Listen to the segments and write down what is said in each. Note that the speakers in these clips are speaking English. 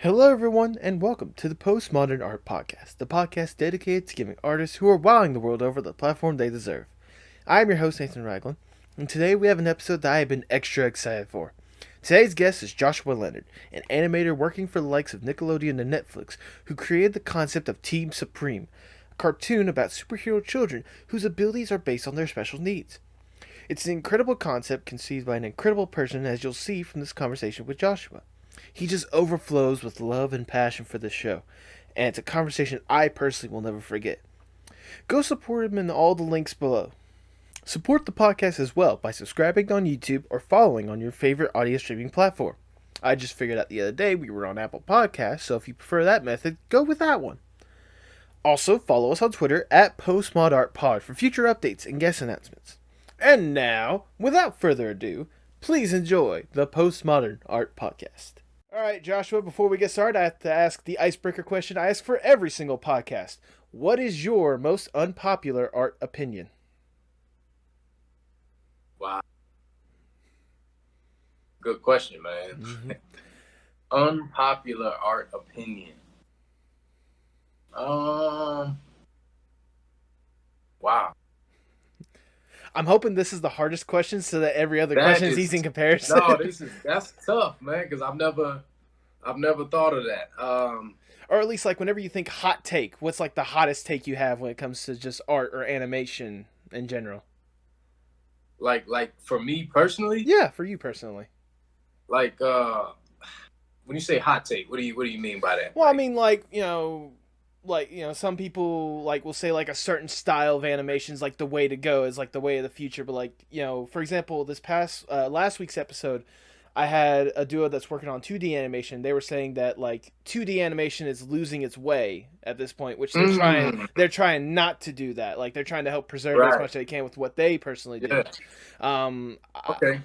Hello, everyone, and welcome to the Postmodern Art Podcast, the podcast dedicated to giving artists who are wowing the world over the platform they deserve. I'm your host, Nathan Ragland, and today we have an episode that I have been extra excited for. Today's guest is Joshua Leonard, an animator working for the likes of Nickelodeon and Netflix, who created the concept of Team Supreme, a cartoon about superhero children whose abilities are based on their special needs. It's an incredible concept conceived by an incredible person, as you'll see from this conversation with Joshua. He just overflows with love and passion for this show, and it's a conversation I personally will never forget. Go support him in all the links below. Support the podcast as well by subscribing on YouTube or following on your favorite audio streaming platform. I just figured out the other day we were on Apple Podcasts, so if you prefer that method, go with that one. Also, follow us on Twitter at PostModArtPod for future updates and guest announcements. And now, without further ado, please enjoy the Postmodern Art Podcast. All right, Joshua, before we get started, I have to ask the icebreaker question I ask for every single podcast. What is your most unpopular art opinion? Wow. Good question, man. Mm-hmm. Unpopular art opinion. Wow. I'm hoping this is the hardest question so that every other question is easy in comparison. No, that's tough, man, because I've never thought of that. Or at least, like, whenever you think hot take, what's like the hottest take you have when it comes to just art or animation in general? Like for me personally? Yeah, for you personally. Like when you say hot take, what do you mean by that? Well, I mean, some people will say like a certain style of animation is like the way to go, is like the way of the future. But for example, this past last week's episode, I had a duo that's working on 2D animation. They were saying that like 2D animation is losing its way at this point, which they're trying not to do that. Like they're trying to help preserve it as much as they can with what they personally do. Yeah. Okay.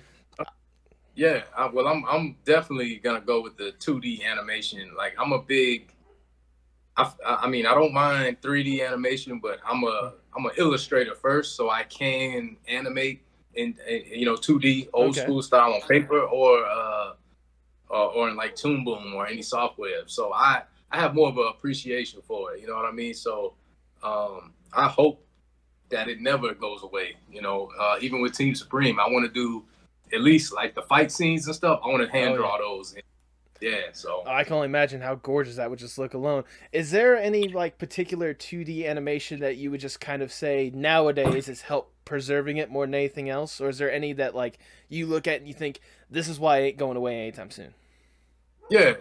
Yeah. Well, I'm definitely gonna go with the 2D animation. Like I'm a big. I mean, I don't mind 3D animation, but I'm an illustrator first, so I can animate in 2D old school style on paper or in like Toon Boom or any software. So I have more of an appreciation for it. You know what I mean? So I hope that it never goes away. Even with Team Supreme, I want to do at least like the fight scenes and stuff. I want to hand draw those. Yeah, so I can only imagine how gorgeous that would just look alone. Is there any like particular 2D animation that you would just kind of say nowadays has helped preserving it more than anything else, or is there any that like you look at and you think this is why it ain't going away anytime soon? Yeah.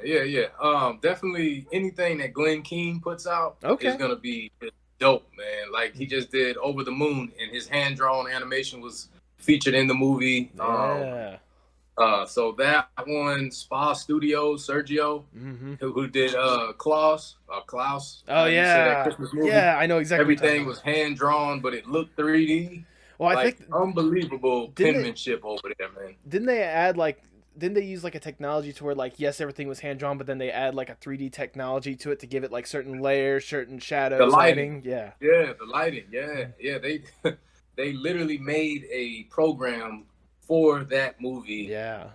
Definitely anything that Glenn Keane puts out is gonna be dope, man. Like he just did Over the Moon, and his hand drawn animation was featured in the movie. Yeah. So that one, Spa Studios, Sergio, who did Klaus. Oh yeah, yeah, I know exactly. Everything was hand drawn, but it looked 3D. Well, I think unbelievable penmanship over there, man. Didn't they use like a technology to where like yes, everything was hand drawn, but then they add like a 3D technology to it to give it like certain layers, certain shadows, the lighting. Yeah, the lighting. Yeah. They literally made a program for that movie. Yeah.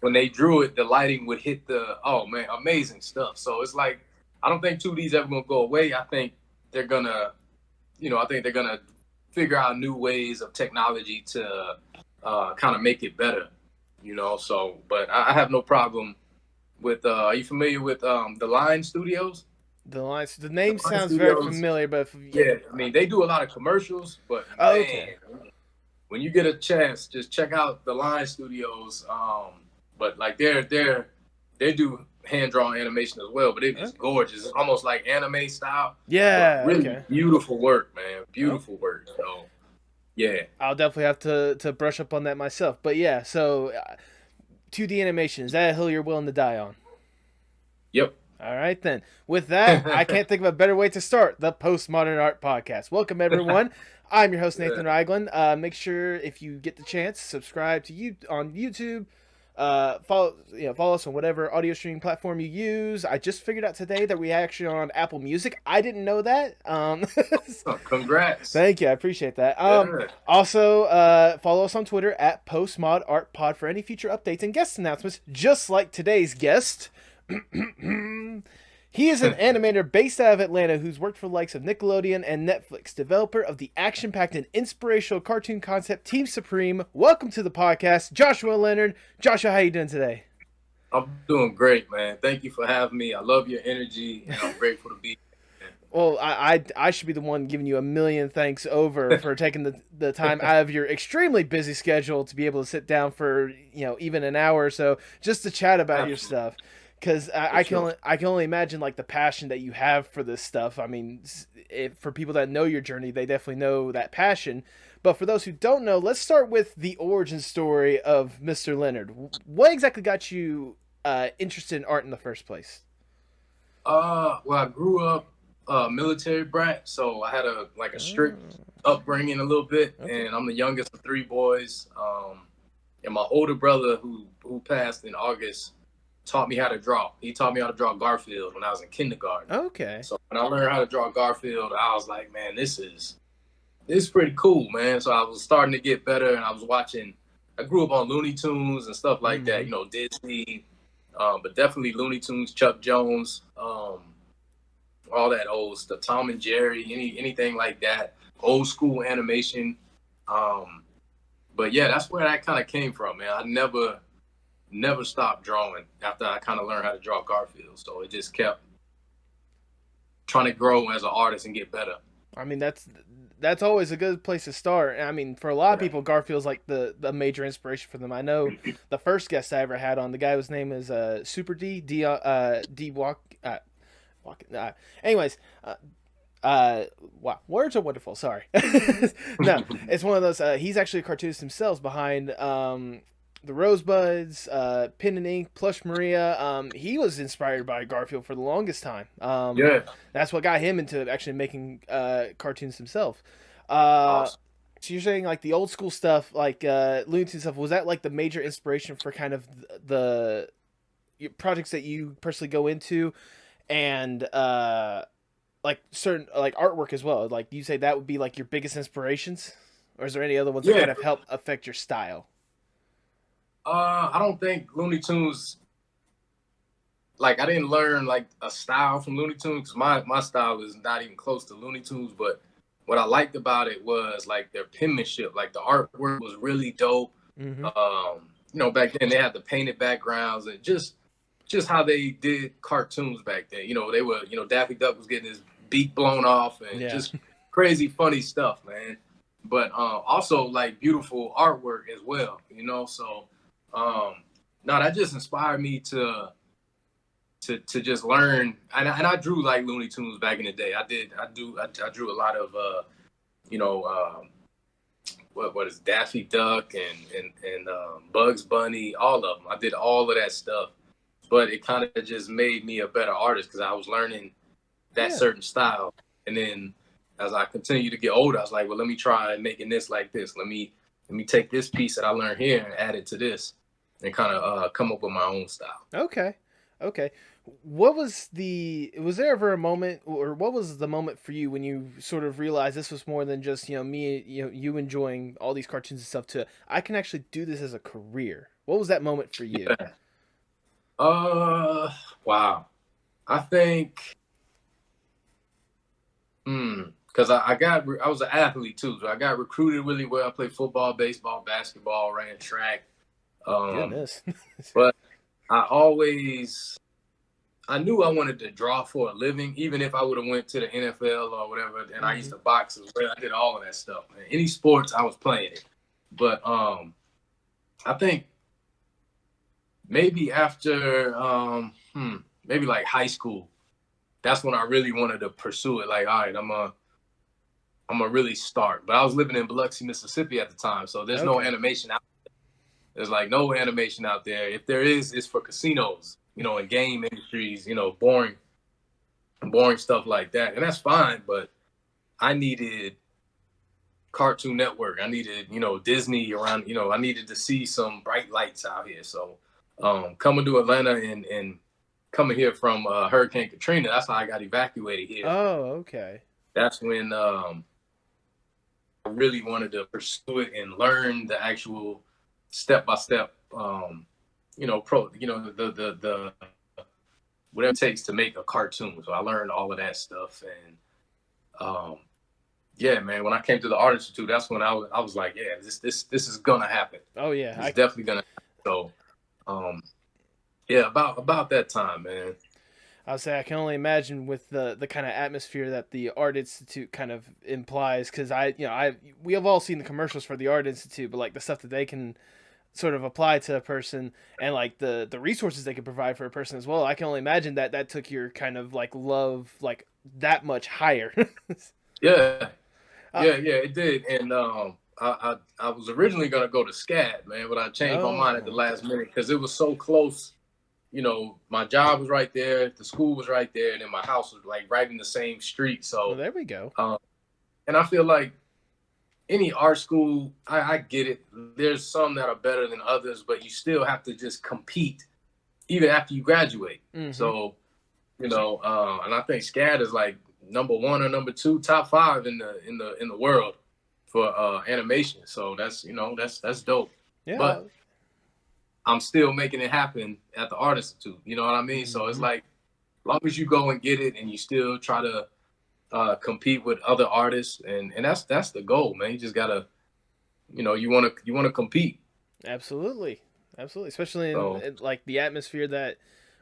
When they drew it, the lighting would hit amazing stuff. So it's like, I don't think 2D is ever going to go away. I think they're going to figure out new ways of technology to kind of make it better, so, but I have no problem with, are you familiar with the Line Studios? The name sounds very familiar, but yeah, I mean, they do a lot of commercials, but man, when you get a chance, just check out the Line Studios. But like they do hand drawn animation as well, but it's gorgeous. It's almost like anime style. Yeah, really beautiful work, man. Beautiful work. So yeah, I'll definitely have to brush up on that myself. But yeah, so 2D animation, is that a hill you're willing to die on? Yep. All right, then. With that, I can't think of a better way to start the Postmodern Art Podcast. Welcome, everyone. I'm your host, Nathan Ragland. Make sure, if you get the chance, subscribe to you on YouTube. Follow us on whatever audio streaming platform you use. I just figured out today that we actually are on Apple Music. I didn't know that. Congrats. Thank you. I appreciate that. Also, follow us on Twitter at PostModArtPod for any future updates and guest announcements, just like today's guest. He is an animator based out of Atlanta who's worked for the likes of Nickelodeon and Netflix, developer of the action-packed and inspirational cartoon concept Team Supreme. Welcome to the podcast, Joshua Leonard. Joshua, how you doing today? I'm doing great, man. Thank you for having me. I love your energy, and I'm grateful to be here. Well, I should be the one giving you a million thanks over for taking the time out of your extremely busy schedule to be able to sit down for even an hour or so just to chat about your stuff. Because I can only imagine like the passion that you have for this stuff. I mean, for people that know your journey, they definitely know that passion. But for those who don't know, let's start with the origin story of Mr. Leonard. What exactly got you interested in art in the first place? Well, I grew up military brat, so I had a strict upbringing a little bit, okay. And I'm the youngest of three boys. And my older brother, who passed in August, taught me how to draw. He taught me how to draw Garfield when I was in kindergarten. Okay. So when I learned how to draw Garfield, I was like, man, this is pretty cool, man. So I was starting to get better, and I was watching. I grew up on Looney Tunes and stuff like that, Disney, but definitely Looney Tunes, Chuck Jones, all that old stuff, Tom and Jerry, anything like that, old school animation. But yeah, that's where that kind of came from, man. I never stopped drawing after I kind of learned how to draw Garfield. So it just kept trying to grow as an artist and get better. I mean, that's always a good place to start. I mean, for a lot of people, Garfield's like the major inspiration for them. I know the first guest I ever had on, the guy whose name is Super D Walk. Anyways, wow, words are wonderful. Sorry, no, it's one of those. He's actually a cartoonist himself behind the Rosebuds, Pen and Ink, Plush Maria. He was inspired by Garfield for the longest time. Yeah, that's what got him into actually making cartoons himself. Awesome. So you're saying like the old school stuff, like Looney Tunes stuff, was that like the major inspiration for kind of the projects that you personally go into, and like certain like artwork as well? Like you say that would be like your biggest inspirations, or is there any other ones that kind of help affect your style? I don't think Looney Tunes, like I didn't learn like a style from Looney Tunes, because my style is not even close to Looney Tunes, but what I liked about it was like their penmanship, like the artwork was really dope. Back then they had the painted backgrounds and just how they did cartoons back then. They were, Daffy Duck was getting his beak blown off and just crazy funny stuff, man. But also like beautiful artwork as well, so no, that just inspired me to just learn, and I drew like Looney Tunes back in the day. I drew a lot of what is Daffy Duck and Bugs Bunny, all of them. I did all of that stuff, but it kind of just made me a better artist because I was learning that certain style. And then as I continued to get older, I was like, well, let me try making this like this. Let me take this piece that I learned here and add it to this, and kind of come up with my own style. Okay. Was there ever a moment, or what was the moment for you when you sort of realized this was more than just, you enjoying all these cartoons and stuff to, I can actually do this as a career? What was that moment for you? Wow. I think, because I was an athlete too. So I got recruited really well. I played football, baseball, basketball, ran track. Goodness. But I knew I wanted to draw for a living, even if I would have went to the NFL or whatever. And I used to box as well. I did all of that stuff, man. Any sports, I was playing it. But I think maybe after maybe like high school, that's when I really wanted to pursue it. Like, all right, I'm gonna really start. But I was living in Biloxi, Mississippi at the time, so there's no animation out there. There's like no animation out there. If there is, it's for casinos, and game industries, boring stuff like that. And that's fine, but I needed Cartoon Network. I needed, Disney around, I needed to see some bright lights out here. So coming to Atlanta and coming here from Hurricane Katrina, that's how I got evacuated here. Oh, okay. That's when I really wanted to pursue it and learn the actual step-by-step, the whatever it takes to make a cartoon. So I learned all of that stuff. And yeah, man, when I came to the Art Institute, that's when I was like, yeah, this is gonna happen. Oh yeah, it's definitely gonna happen. So yeah, about that time, man. I'll say I can only imagine with the kind of atmosphere that the Art Institute kind of implies, because we have all seen the commercials for the Art Institute, but like the stuff that they can sort of apply to a person, and like the resources they can provide for a person as well. I can only imagine that took your kind of like love like that much higher. Yeah, it did. And I was originally gonna go to SCAD, man, but I changed my mind at the last minute because it was so close. You know, my job was right there, the school was right there, and then my house was like right in the same street. So well, there we go. And I feel like any art school, I get it. There's some that are better than others, but you still have to just compete even after you graduate. Mm-hmm. So, you know, and I think SCAD is like number 1 or number 2, top 5 in the world for animation. So that's, you know, that's dope. Yeah. But I'm still making it happen at the Art Institute. You know what I mean? Mm-hmm. So it's like, as long as you go and get it and you still try to compete with other artists, and that's the goal, man. You just gotta, you know, you want to compete. Absolutely, especially in like the atmosphere that,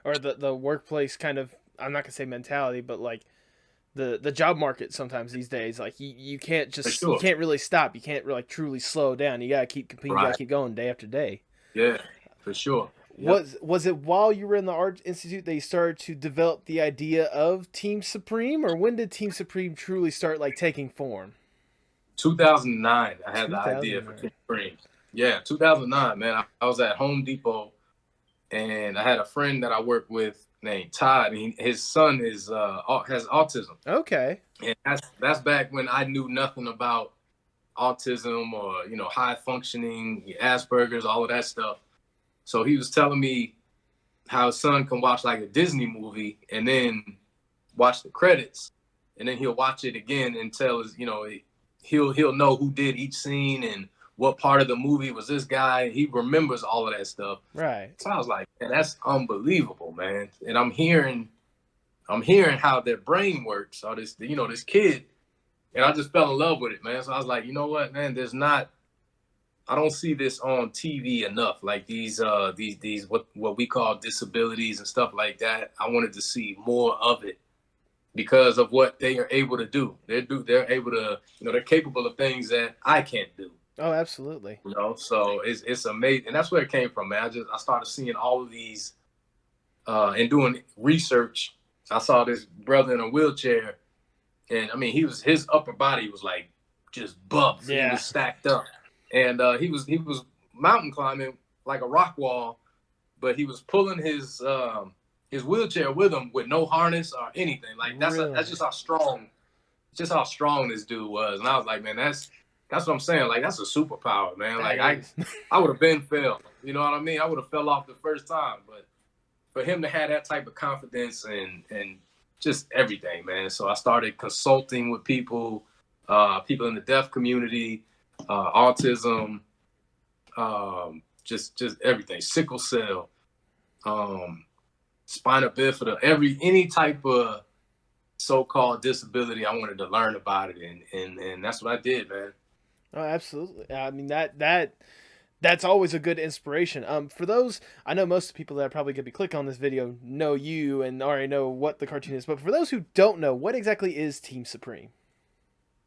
or the workplace kind of, I'm not gonna say mentality, but like the job market sometimes these days, like you can't just you can't really stop. You can't really truly slow down. You gotta keep competing. Right. You gotta keep going day after day. Yeah, for sure. Yep. Was it while you were in the Art Institute that you started to develop the idea of Team Supreme, or when did Team Supreme truly start like taking form? 2009. I had the idea for Team Supreme. Yeah, 2009, man. I was at Home Depot, and I had a friend that I worked with named Todd, and his son has autism. Okay. And that's back when I knew nothing about autism or, you know, high functioning, Asperger's, all of that stuff. So he was telling me how his son can watch like a Disney movie and then watch the credits, and then he'll watch it again and tell us, you know, he'll know who did each scene and what part of the movie was this guy. He remembers all of that stuff. Right. So I was like, man, that's unbelievable, man. And I'm hearing how their brain works. Or this, you know, this kid, and I just fell in love with it, man. So I was like, you know what, man, I don't see this on TV enough. Like these what we call disabilities and stuff like that. I wanted to see more of it because of what they are able to do. They're able to, you know, they're capable of things that I can't do. Oh, absolutely. You know, so it's amazing, and that's where it came from, man. I started seeing all of these, and doing research. I saw this brother in a wheelchair, and I mean, his upper body was like just buff. Yeah. He was stacked up. And he was mountain climbing like a rock wall, but he was pulling his wheelchair with him with no harness or anything. Like that's just how strong this dude was. And I was like, man, that's what I'm saying. Like that's a superpower, man. Like I would have been failed. You know what I mean? I would have fell off the first time. But for him to have that type of confidence and just everything, man. So I started consulting with people in the deaf community. Autism, just everything, sickle cell, spina bifida, any type of so-called disability. I wanted to learn about it, and that's what I did, man. Oh, absolutely. I mean that's always a good inspiration. For those, I know most people that are probably going to be clicking on this video know you and already know what the cartoon is, but for those who don't know, what exactly is Team Supreme?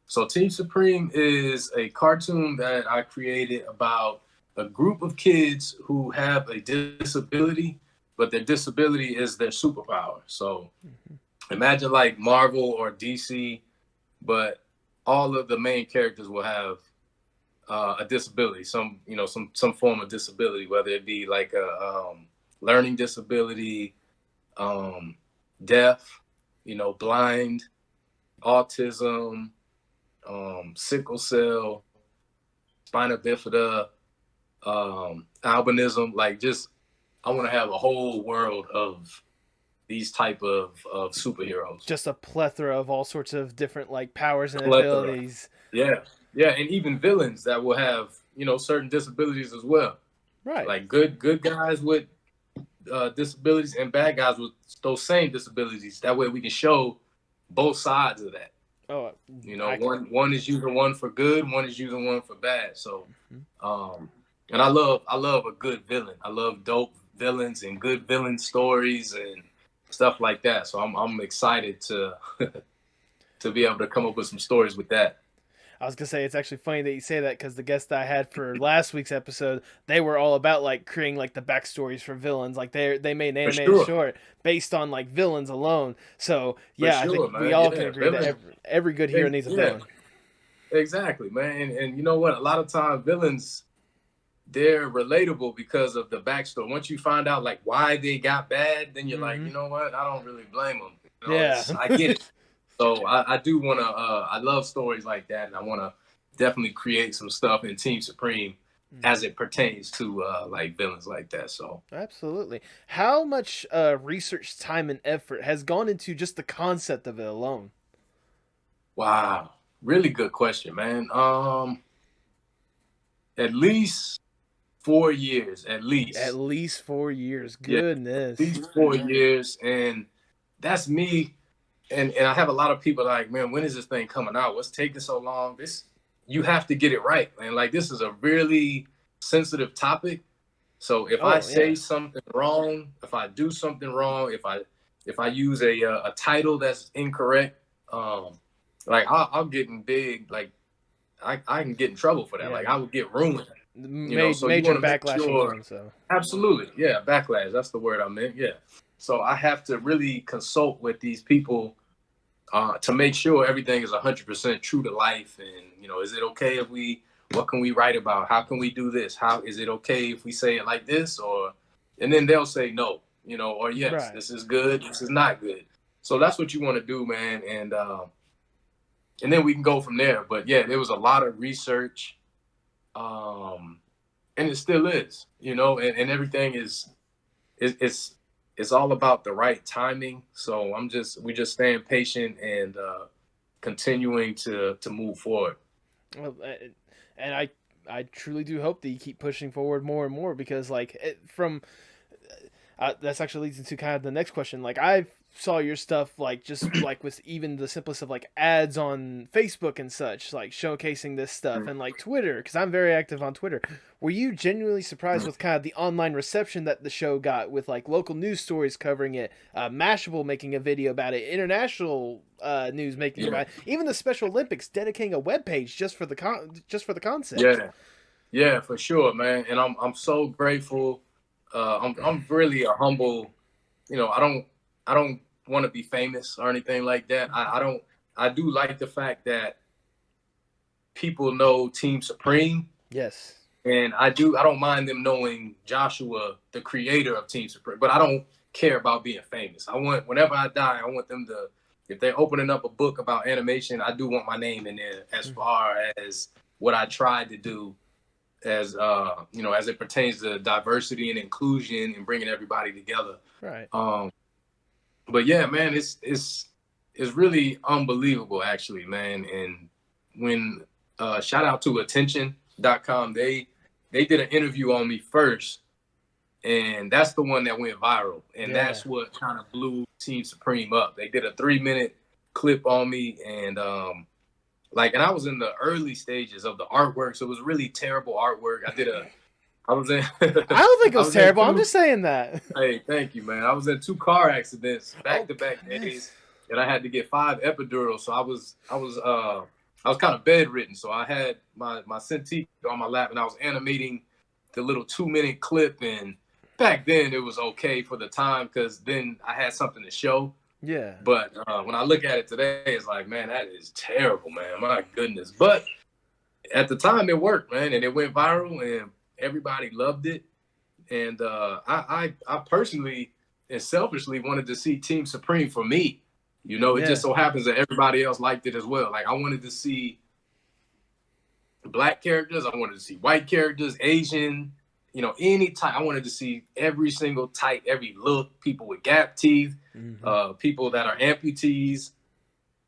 So Team Supreme is a cartoon that I created about a group of kids who have a disability, but their disability is their superpower. So imagine like Marvel or DC, but all of the main characters will have a disability, some form of disability, whether it be like a learning disability, deaf, blind, autism, sickle cell, spina bifida, albinism. Like, just I want to have a whole world of these type of superheroes. Just a plethora of all sorts of different like powers and abilities. Yeah, and even villains that will have certain disabilities as well. Right. Like good guys with disabilities and bad guys with those same disabilities. That way we can show both sides of that. Oh, you know, one is using one for good, one is using one for bad. So, and I love a good villain. I love dope villains and good villain stories and stuff like that. So I'm excited to to be able to come up with some stories with that. I was gonna say it's actually funny that you say that because the guests that I had for last week's episode, they were all about like creating like the backstories for villains. Like they made an animated short based on like villains alone. So yeah, I think we all can agree that every good hero needs a villain. Exactly, man. And you know what? A lot of times villains, they're relatable because of the backstory. Once you find out like why they got bad, then you're like, you know what? I don't really blame them. You know, yeah, I get it. So I do want to, I love stories like that. And I want to definitely create some stuff in Team Supreme as it pertains to like villains like that. So absolutely. How much research, time, and effort has gone into just the concept of it alone? Wow. Really good question, man. At least 4 years, at least. At least 4 years. Goodness. Yeah, at least 4 years. And that's me. And I have a lot of people like, man, when is this thing coming out? What's taking so long? You have to get it right, man. Like, this is a really sensitive topic. So if I say something wrong, if I do something wrong, if I use a title that's incorrect, like I'll get in big, like I can get in trouble for that. Like I would get ruined. So major backlash alone, so absolutely, yeah, backlash. That's the word I meant. Yeah. So I have to really consult with these people to make sure everything is 100% true to life. And, you know, is it okay if what can we write about? How can we do this? How is it okay if we say it like this? And then they'll say no, you know, or yes, this is good. This is not good. So that's what you want to do, man. And then we can go from there. But yeah, there was a lot of research. And it still is, you know, and everything it's all about the right timing. So we just staying patient and continuing to move forward. Well, and I truly do hope that you keep pushing forward more and more because like that's actually leads into kind of the next question. Like I saw your stuff like just like with even the simplest of like ads on Facebook and such, like showcasing this stuff and like Twitter, because I'm very active on Twitter. Were you genuinely surprised with kind of the online reception that the show got with like local news stories covering it, Mashable making a video about it, international news making about it, even the Special Olympics dedicating a webpage just for the concept? Yeah, for sure, man. And I'm so grateful. I'm really a humble, you know, I don't want to be famous or anything like that. I do like the fact that people know Team Supreme. Yes. And I don't mind them knowing Joshua, the creator of Team Supreme, but I don't care about being famous. Whenever I die, I want them to, if they're opening up a book about animation, I do want my name in there as far as what I tried to do as you know, as it pertains to diversity and inclusion and bringing everybody together. Right. But yeah, man, it's really unbelievable, actually, man. And when shout out to attention.com, they did an interview on me first, and that's the one that went viral, and that's what kind of blew Team Supreme up. They did a 3-minute clip on me, and and I was in the early stages of the artwork, so it was really terrible artwork. I was in. I don't think it was terrible. I'm just saying that. Hey, thank you, man. I was in 2 car accidents back-to-back days, and I had to get 5 epidurals. So I was kind of bedridden. So I had my Cintiq on my lap, and I was animating the little 2-minute clip. And back then, it was okay for the time because then I had something to show. Yeah. But when I look at it today, it's like, man, that is terrible, man. My goodness. But at the time, it worked, man, and it went viral, and everybody loved it. And I personally and selfishly wanted to see Team Supreme for me. You know, it just so happens that everybody else liked it as well. Like I wanted to see Black characters, I wanted to see white characters, Asian, you know, any type. I wanted to see every single type, every look, people with gap teeth, people that are amputees.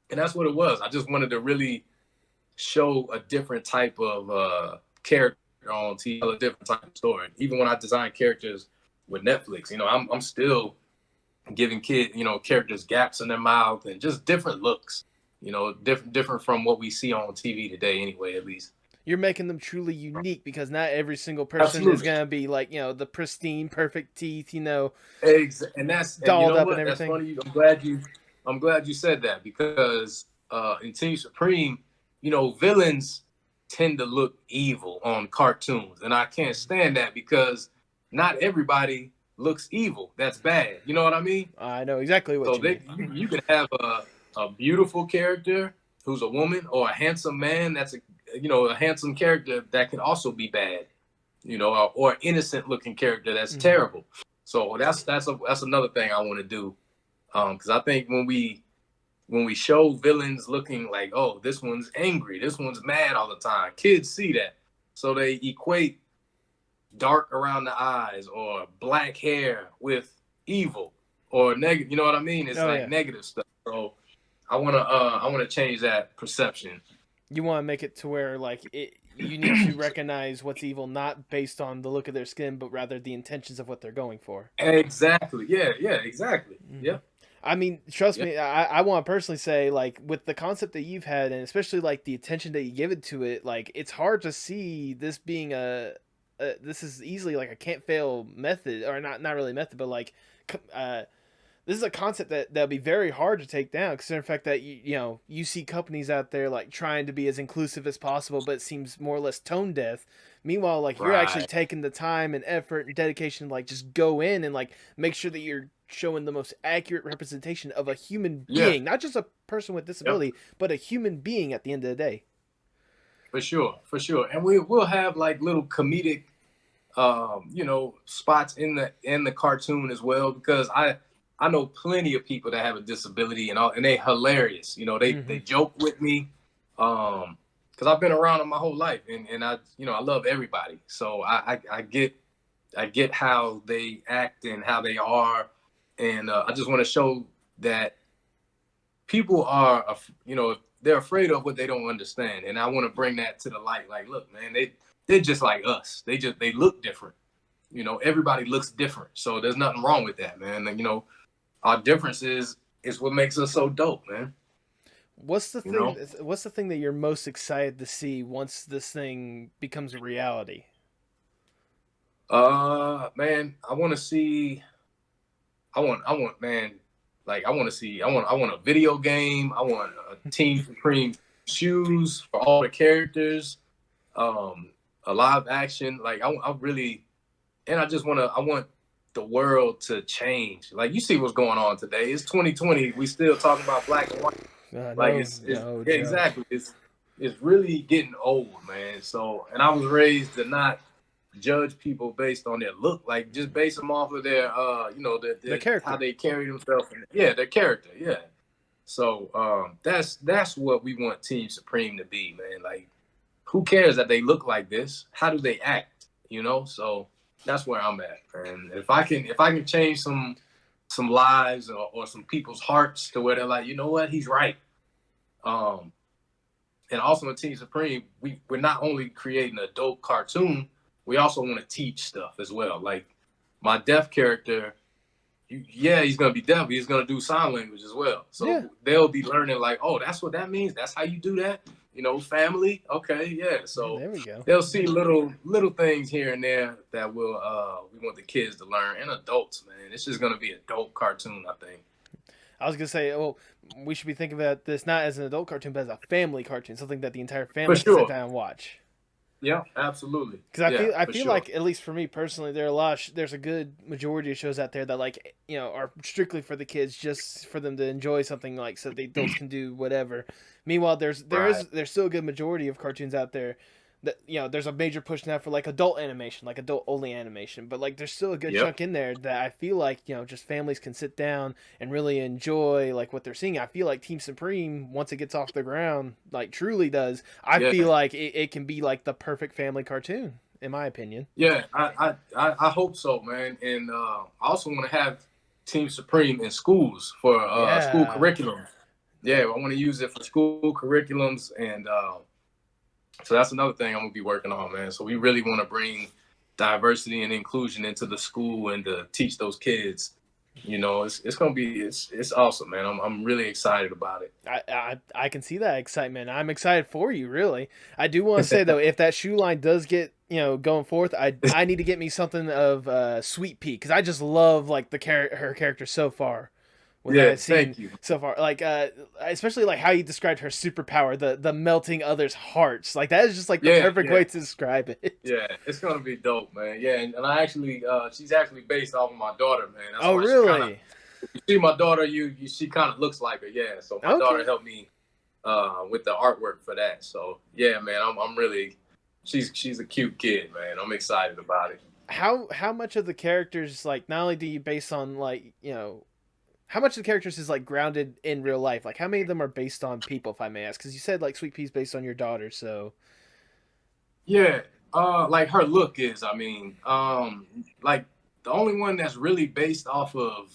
And that's what it was. I just wanted to really show a different type of character on TV, a different type of story. Even when I design characters with Netflix. You know, I'm still giving characters gaps in their mouth and just different looks. You know, different from what we see on TV today, anyway. At least you're making them truly unique because not every single person is absolutely. gonna be like the pristine, perfect teeth, And you dolled know up and what? That's everything. funny. I'm glad you said that because in Team Supreme, villains tend to look evil on cartoons, and I can't stand that because not everybody looks evil. That's bad. You know what I mean? I know exactly what So you mean. you can have a beautiful character who's a woman, or a handsome man that's a handsome character that can also be bad. Or innocent looking character that's terrible. So that's another thing I want to do, because I think when we show villains looking like, oh, this one's angry, this one's mad all the time, kids see that, so they equate dark around the eyes or black hair with evil or negative. You know what I mean? It's negative stuff. So I wanna change that perception. You want to make it to where you need to recognize what's evil not based on the look of their skin, but rather the intentions of what they're going for. Exactly. Yeah. Exactly. Yeah. I mean, trust me, I want to personally say, with the concept that you've had, and especially the attention that you give it to it, it's hard to see this being this is easily a can't fail method, or not really method, but this is a concept that'll be very hard to take down, considering the fact that you see companies out there trying to be as inclusive as possible, but it seems more or less tone deaf. Meanwhile, you're actually taking the time and effort and dedication to just go in and make sure that you're showing the most accurate representation of a human being, not just a person with disability, but a human being at the end of the day. For sure. And we'll have little comedic spots in the cartoon as well, because I know plenty of people that have a disability and they hilarious. They joke with me, because I've been around them my whole life, and I love everybody. So I get how they act and how they are, and I just want to show that people are they're afraid of what they don't understand, and I want to bring that to the light. Look, man, they're just like us. They look different. Everybody looks different, so there's nothing wrong with that, man. And, our differences is what makes us so dope, man. What's the thing? What's the thing that you're most excited to see once this thing becomes a reality? Man, I want to see. I want a video game. I want a Team Supreme shoes for all the characters. A live action. I really, and I want the world to change. You see what's going on today. It's 2020. We still talking about black and white. Exactly. It's really getting old, man. So, and I was raised to not judge people based on their look, just base them off of their their character, how they carry themselves. Their character. Yeah. So that's what we want Team Supreme to be, man. Who cares that they look like this? How do they act? So that's where I'm at. And if I can change some lives or some people's hearts to where they're like, you know what, he's right. And also in Team Supreme, we're not only creating a dope cartoon, we also want to teach stuff as well. My deaf character, he's gonna be deaf, but he's gonna do sign language as well. So they'll be learning oh, that's what that means. That's how you do that. Family. Okay, yeah. So there we go. They'll see little things here and there that we want the kids to learn, and adults, man. It's just gonna be a dope cartoon, I think. I was gonna say, we should be thinking about this not as an adult cartoon, but as a family cartoon, something that the entire family can sit down and watch. Yeah, absolutely. Because I feel like, at least for me personally, there's a good majority of shows out there that are strictly for the kids, just for them to enjoy something, so the adults can do whatever. Meanwhile, there's still a good majority of cartoons out there that there's a major push now for adult animation, adult only animation, but there's still a good chunk in there that I feel just families can sit down and really enjoy what they're seeing. I feel like Team Supreme, once it gets off the ground, truly does. I feel like it can be the perfect family cartoon, in my opinion. Yeah, I hope so, man. And I also want to have Team Supreme in schools for school curriculum. Yeah, I want to use it for school curriculums, and so that's another thing I'm gonna be working on, man. So we really want to bring diversity and inclusion into the school and to teach those kids. You know, it's gonna be it's awesome, man. I'm really excited about it. I can see that excitement. I'm excited for you, really. I do want to say though, if that shoe line does get going forth, I need to get me something of Sweet Pea, because I just love like her character so far. What Yeah, I've seen thank you. so far, like especially like how you described her superpower, the melting others' hearts, like that is just like the perfect way to describe it. Yeah, it's gonna be dope, man. Yeah, and I actually, she's actually based off of my daughter, man. That's Oh, why she kind of. really? You see my daughter, she kind of looks like her. Yeah, so my daughter helped me with the artwork for that. So yeah, man, I'm really. She's a cute kid, man. I'm excited about it. How much of the characters, like, not only do you base on like how much of the characters is like grounded in real life? Like, how many of them are based on people, if I may ask? Because you said like Sweet Pea's based on your daughter, so. Yeah, like her look is. I mean, like the only one that's really based off of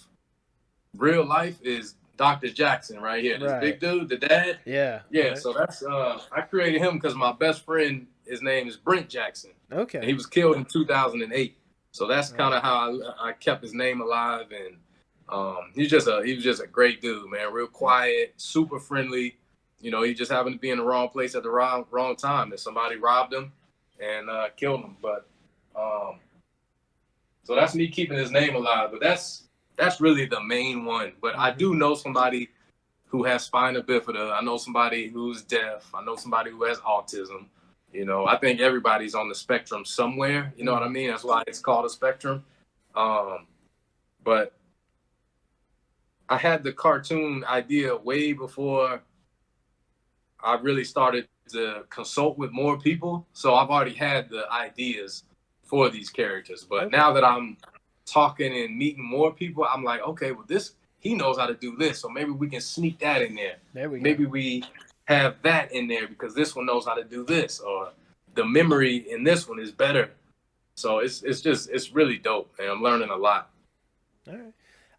real life is Dr. Jackson right here. This big dude, the dad. Yeah. Yeah. Right. So that's I created him because my best friend, his name is Brent Jackson. Okay. And he was killed in 2008. So that's kind of how I kept his name alive. And he was just a great dude, man. Real quiet, super friendly. You know, he just happened to be in the wrong place at the wrong time. And somebody robbed him and killed him. But so that's me keeping his name alive. But that's really the main one. But I do know somebody who has spina bifida. I know somebody who's deaf. I know somebody who has autism. You know, I think everybody's on the spectrum somewhere. You know what I mean? That's why it's called a spectrum. But I had the cartoon idea way before I really started to consult with more people. So I've already had the ideas for these characters. But now that I'm talking and meeting more people, I'm like, okay, well, he knows how to do this. So maybe we can sneak that in there. Maybe we have that in there because this one knows how to do this, or the memory in this one is better. So it's really dope, man. I'm learning a lot. All right.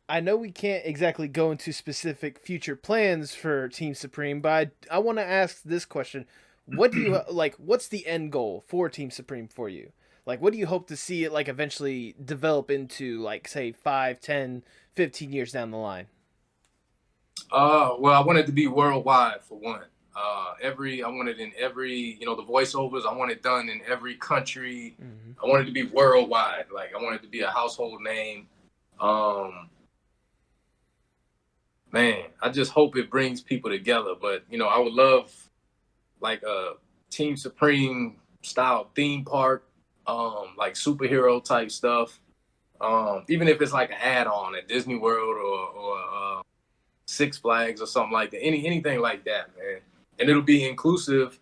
I know we can't exactly go into specific future plans for Team Supreme, but I want to ask this question. What do you like, what's the end goal for Team Supreme for you? Like, what do you hope to see it like eventually develop into, like, say 5, 10, 15 years down the line? Well, I want it to be worldwide for one. I want it in every, the voiceovers, I want it done in every country. I want it to be worldwide. Like, I want it to be a household name. Man, I just hope it brings people together. But, I would love like a Team Supreme style theme park, like superhero type stuff. Even if it's like an add-on at Disney World or Six Flags or something like that. Anything like that, man. And it'll be inclusive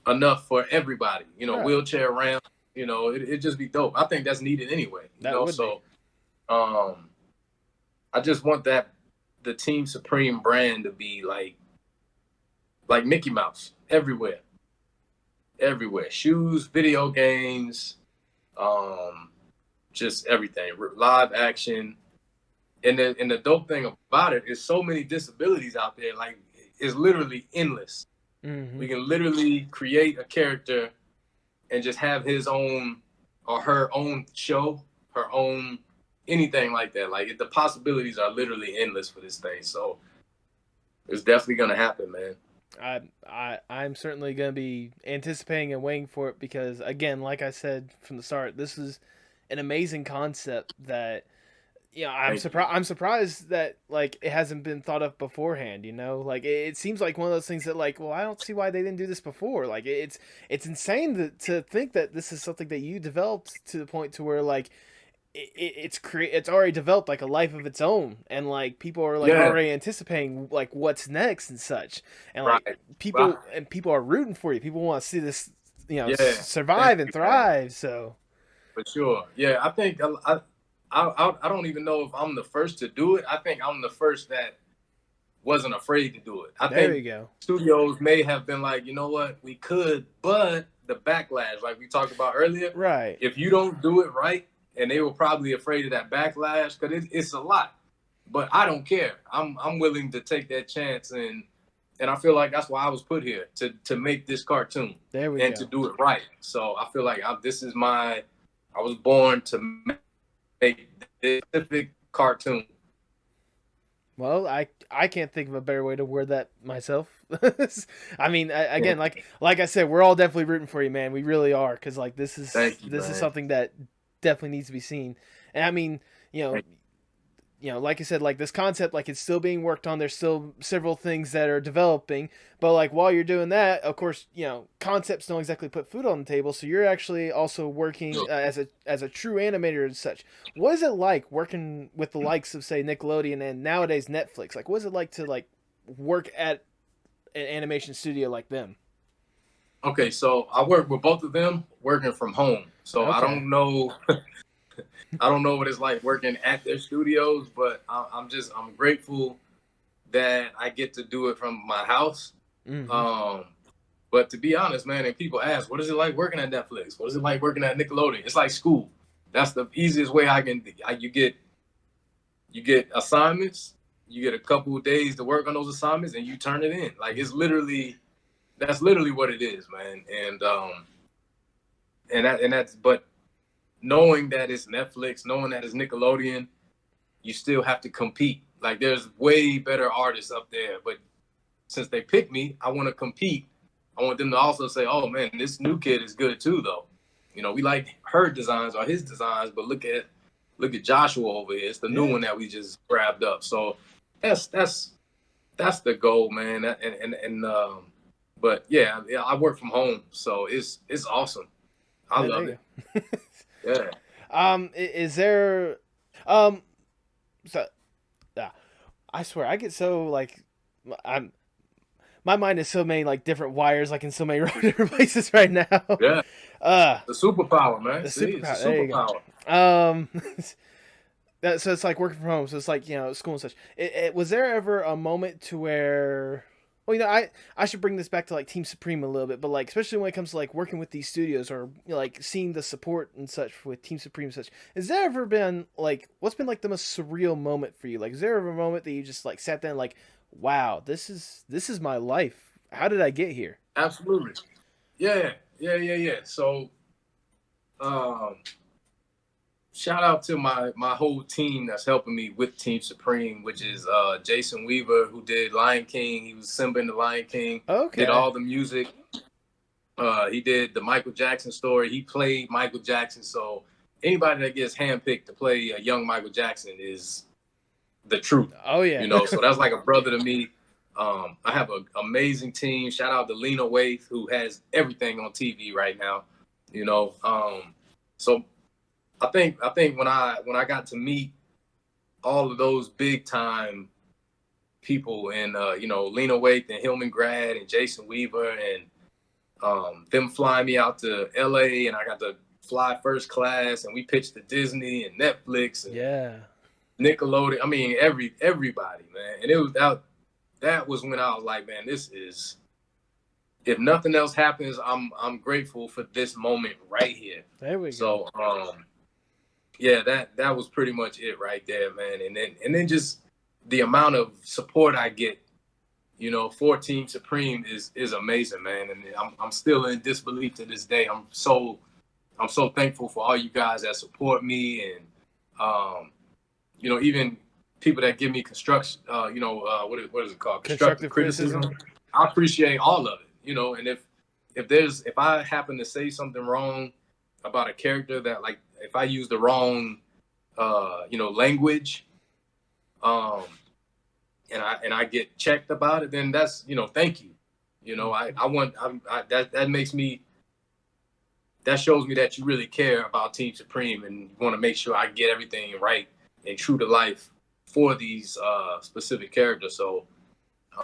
enough for everybody. Wheelchair ramp. It just be dope. I think that's needed anyway. I just want the Team Supreme brand to be like Mickey Mouse everywhere. Shoes, video games, just everything. Live action. And the dope thing about it is so many disabilities out there. Like, it's literally endless. We can literally create a character and just have his own or her own show, her own anything like that. Like, the possibilities are literally endless for this thing. So it's definitely gonna happen, man. I'm certainly gonna be anticipating and waiting for it because, again, like I said from the start, this is an amazing concept that. I'm surprised that like it hasn't been thought of beforehand. Like it seems like one of those things that like, well, I don't see why they didn't do this before. Like it's insane to think that this is something that you developed to the point to where like it's already developed like a life of its own, and like people are like already anticipating like what's next and such, and like people are rooting for you. People want to see this, survive and thrive. So for sure, yeah, I think I don't even know if I'm the first to do it. I think I'm the first that wasn't afraid to do it. I think studios may have been like, you know what, we could, but the backlash, like we talked about earlier, right? If you don't do it right, and they were probably afraid of that backlash because it's a lot. But I don't care. I'm willing to take that chance, and I feel like that's why I was put here to make this cartoon to do it right. So I feel like this is my I was born to make this specific cartoon. Well, I can't think of a better way to word that myself. I mean, again, like I said, we're all definitely rooting for you, man. We really are, because like this Thank you, is man. something that definitely needs to be seen. And I mean, like I said, like this concept, like it's still being worked on. There's still several things that are developing, but like while you're doing that, of course, concepts don't exactly put food on the table. So you're actually also working as a true animator and such. What is it like working with the likes of say Nickelodeon and nowadays Netflix? Like, what is it like to like work at an animation studio like them? Okay, so I work with both of them working from home. So I Okay. don't know. I don't know what it's like working at their studios, but I'm grateful that I get to do it from my house. Mm-hmm. But to be honest, man, and people ask, what is it like working at Netflix? What is it like working at Nickelodeon? It's like school. That's the easiest way you get assignments, you get a couple of days to work on those assignments, and you turn it in. Like that's literally what it is, man. And that's but knowing that it's Netflix, knowing that it's Nickelodeon, you still have to compete. Like there's way better artists up there, but since they picked me, I want to compete. I want them to also say, "Oh man, this new kid is good too, though." We like her designs or his designs, but look at Joshua over here. It's the new Yeah. one that we just grabbed up. So that's the goal, man. But yeah, I work from home, so it's awesome. I Yeah, love there you it. go. Yeah. Is there um so I swear I get so like I'm my mind is so many like different wires like in so many different places right now. Yeah. Uh The superpower, man. the See, it's a superpower. There you superpower. go. So it's like working from home. So it's like school and such. Was there ever a moment to where, well, I should bring this back to like Team Supreme a little bit, but like especially when it comes to like working with these studios or like seeing the support and such with Team Supreme and such. Has there ever been like what's been like the most surreal moment for you? Like, is there ever a moment that you just like sat there and like, wow, this is my life. How did I get here? Absolutely. Yeah. Yeah. So um shout out to my whole team that's helping me with Team Supreme, which is Jason Weaver, who did Lion King. He was Simba in the Lion King, did Okay. all the music. He did the Michael Jackson story. He played Michael Jackson. So anybody that gets handpicked to play a young Michael Jackson is the truth. Oh yeah. So that's like a brother to me. I have an amazing team. Shout out to Lena Waithe, who has everything on TV right now. So I think when I got to meet all of those big time people and Lena Waithe and Hillman Grad and Jason Weaver and them flying me out to LA and I got to fly first class and we pitched to Disney and Netflix and Yeah. Nickelodeon. I mean everybody, man. And it was that was when I was like, man, this is, if nothing else happens, I'm grateful for this moment right here. There we go. So yeah, that was pretty much it right there, man. And then just the amount of support I get, for Team Supreme is amazing, man. And I'm still in disbelief to this day. I'm so thankful for all you guys that support me and even people that give me construction, what is it called? Constructive criticism. I appreciate all of it, and if I happen to say something wrong about a character that, like, if I use the wrong language, and I get checked about it, then that's, thank you. That makes me, that shows me that you really care about Team Supreme and you want to make sure I get everything right and true to life for these specific characters. So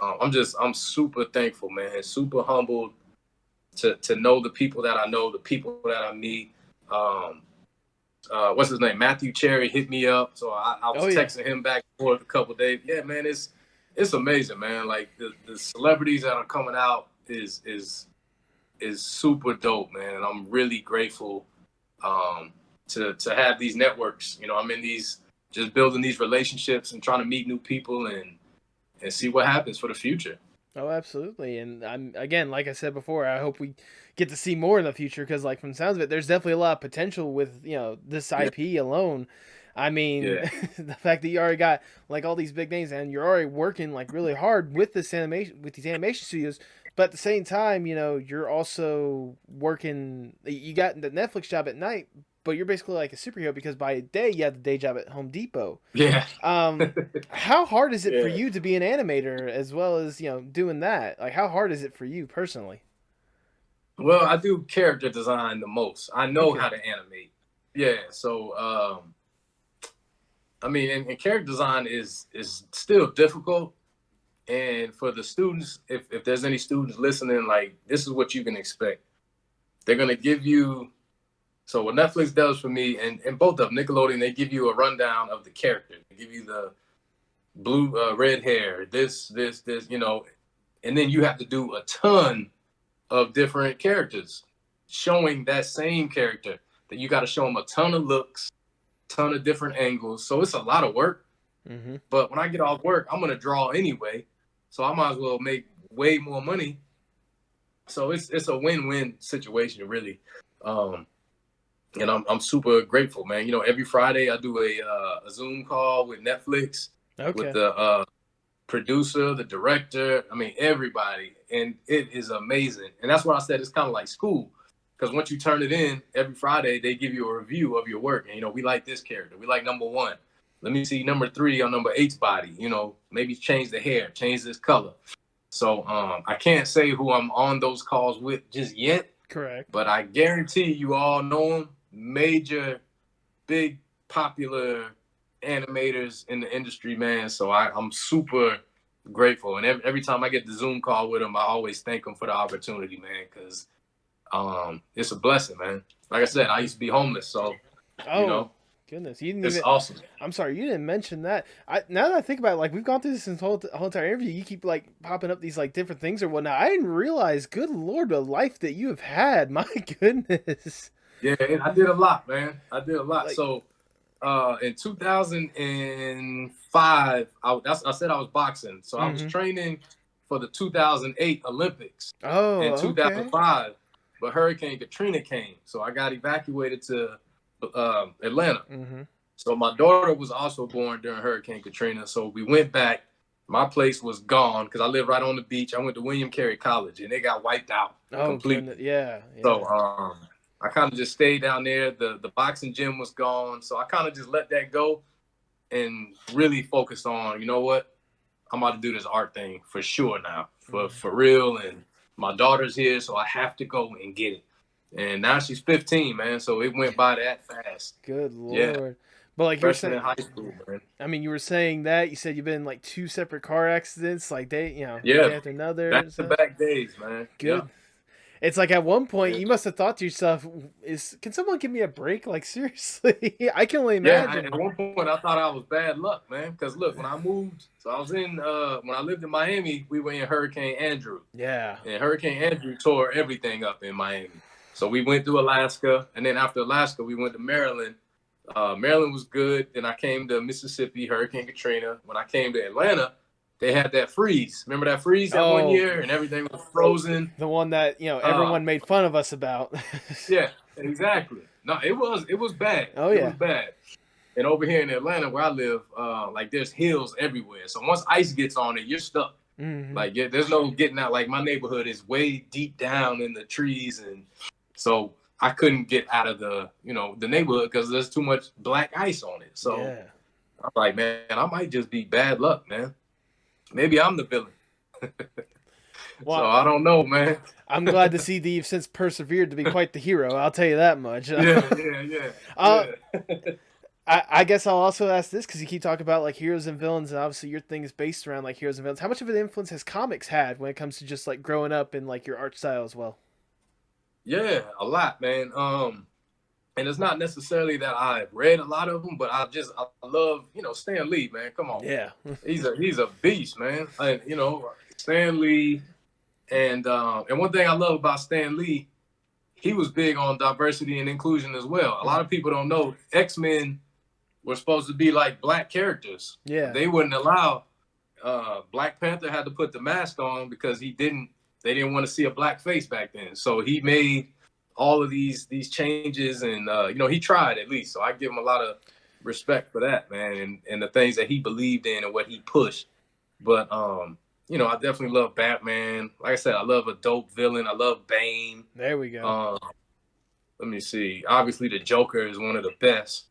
I'm super thankful, man. Super humbled to know the people that I know, the people that I meet. What's his name? Matthew Cherry hit me up, so I was texting him back and forth a couple of days. Yeah, man, it's amazing, man. Like the celebrities that are coming out is super dope, man. And I'm really grateful to have these networks. I'm in these, just building these relationships and trying to meet new people and see what happens for the future. Oh, absolutely. And I'm again, like I said before, I hope we get to see more in the future because, like, from the sounds of it, there's definitely a lot of potential with this Yeah, IP alone. I mean, yeah, the fact that you already got like all these big names and you're already working like really hard with this animation with these animation studios, but at the same time, you're also working. You got the Netflix job at night, but you're basically like a superhero because by day you have the day job at Home Depot. yeah, Um, how hard is it for yeah. you to be an animator as well as doing that? Like, how hard is it for you personally? Well, I do character design the most. I know Okay. how to animate. Yeah, so I mean, and character design is still difficult. And for the students, if there's any students listening, like this is what you can expect. They're gonna give you. So what Netflix does for me, and both of them, Nickelodeon, they give you a rundown of the character. They give you the blue, red hair, this, and then you have to do a ton of different characters, showing that same character. That you got to show them a ton of looks, ton of different angles. So it's a lot of work. Mm-hmm. But when I get off work, I'm gonna draw anyway, so I might as well make way more money. So it's a win-win situation, really. Um, and I'm super grateful, man. Every Friday I do a Zoom call with Netflix, with Okay. the producer, the director. I mean, everybody, and it is amazing. And that's why I said it's kind of like school, because once you turn it in every Friday, they give you a review of your work. And we like this character. We like number one. Let me see number three on number eight's body. Maybe change the hair, change this color. So I can't say who I'm on those calls with just yet, Correct. but I guarantee you all know them. Major, big, popular animators in the industry, man. So I'm super grateful. And every time I get the Zoom call with them, I always thank them for the opportunity, man, because it's a blessing, man. Like I said, I used to be homeless, so you Oh, know, goodness, you didn't it's even. awesome. I'm sorry, you didn't mention that. Now that I think about it, like we've gone through this whole entire interview, you keep like popping up these like different things or whatnot. I didn't realize, good lord, the life that you have had. My goodness. Yeah, I did a lot, man. I did a lot. Like, So in 2005, I said I was boxing. So I was mm-hmm. training for the 2008 Olympics in Oh, okay. 2005, but Hurricane Katrina came. So I got evacuated to Atlanta. Mm-hmm. So my daughter was also born during Hurricane Katrina. So we went back. My place was gone because I live right on the beach. I went to William Carey College and it got wiped out Oh, goodness. completely. Yeah, So yeah. I kind of just stayed down there. The boxing gym was gone. So I kind of just let that go and really focused on, you know what? I'm about to do this art thing for sure now, Mm-hmm. for real. And my daughter's here, so I have to go and get it. And now she's 15, man. So it went by that fast. Good Yeah, lord. But like you were freshman in saying, high school, man. I mean, you were saying that you said you've been in like two separate car accidents, like one Yeah, day after another back and to stuff. back days, man. Yeah. Good. It's like at one point you must have thought to yourself, "Is can someone give me a break?" Like seriously, I can only Yeah, imagine. at one point I thought I was bad luck, man. Because look, when I moved, so I was in when I lived in Miami, we were in Hurricane Andrew, Yeah. and Hurricane Andrew tore everything up in Miami. So we went through Alaska, and then after Alaska, we went to Maryland. Maryland was good. Then I came to Mississippi, Hurricane Katrina. When I came to Atlanta, they had that freeze. Remember that freeze that one Oh, year, and everything was frozen. the one that Uh, everyone made fun of us about. yeah, exactly. No, it was bad. Oh It yeah. was bad. And over here in Atlanta, where I live, like there's hills everywhere. So once ice gets on it, you're stuck. Hmm. Like there's no getting out. Like my neighborhood is way deep down in the trees, and so I couldn't get out of the neighborhood because there's too much black ice on it. So Yeah. I'm like, man, I might just be bad luck, man. Maybe I'm the villain. So Well, I don't know, man. I'm glad to see that you've since persevered to be quite the hero. I'll tell you that much. Yeah, yeah, yeah, uh, yeah. I guess I'll also ask this because you keep talking about like heroes and villains, and obviously your thing is based around like heroes and villains. How much of an influence has comics had when it comes to just like growing up and like your art style as well? Yeah, a lot, man. And it's not necessarily that I've read a lot of them, but I love, Stan Lee, man. Come on, Yeah. he's a beast, man. And Stan Lee, and one thing I love about Stan Lee, he was big on diversity and inclusion as well. A lot of people don't know X-Men were supposed to be like black characters. Yeah. They wouldn't allow Black Panther had to put the mask on because they didn't want to see a black face back then. So he made all of these changes, and he tried at least. So I give him a lot of respect for that, man, and the things that he believed in and what he pushed. But I definitely love Batman. Like I said, I love a dope villain. I love Bane. There we go. Let me see. Obviously, the Joker is one of the best.